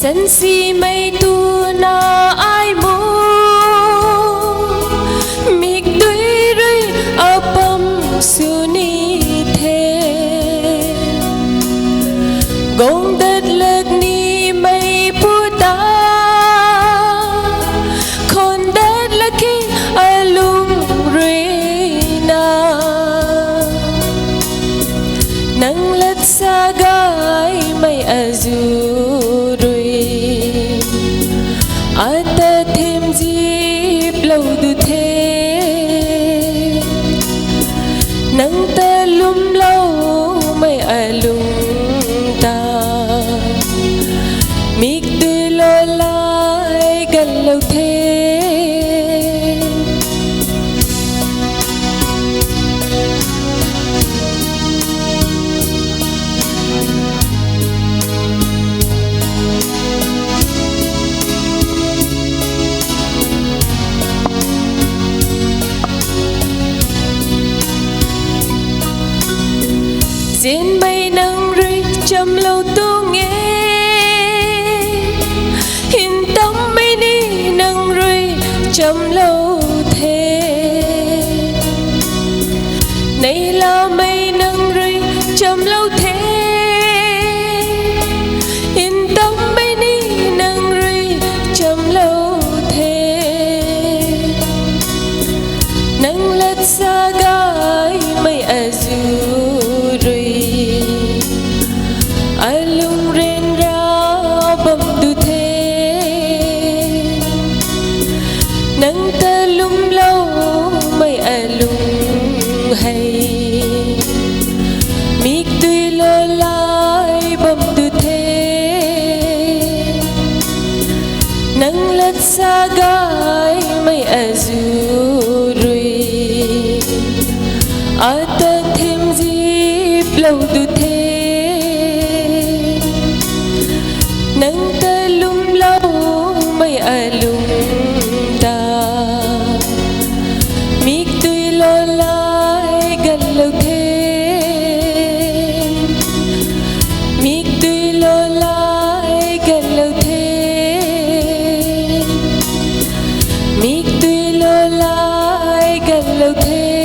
sân si mây tu na ai mô mik tui rui apam suni the gong đất lek ni mây puta khon đất laki alung reina nang lat sagai mai azurui ata thêm dịp lâu du thế nang ta lum lâu mai alung ta mik tui lo lai gần lâu thế trên bay nắng rơi chăm lâu tu nghe hình tâm bay đi nắng rơi chăm lâu thế này là mây nắng rơi chăm lâu thế hình tâm bay đi nắng rơi chăm lâu thế nắng lết xa gai mây azuri alung ren ra bam du the nang ta lum lâu mai alung hay mik tui lo lai bam du the nang lat sa gai mai azuri ata thêm dịp lâu du thế nang ta lum lâu mai alung ta mik tui lo lai gần lâu thế mik tui lo lai gần lâu thế mik tui lo lai gần lâu thế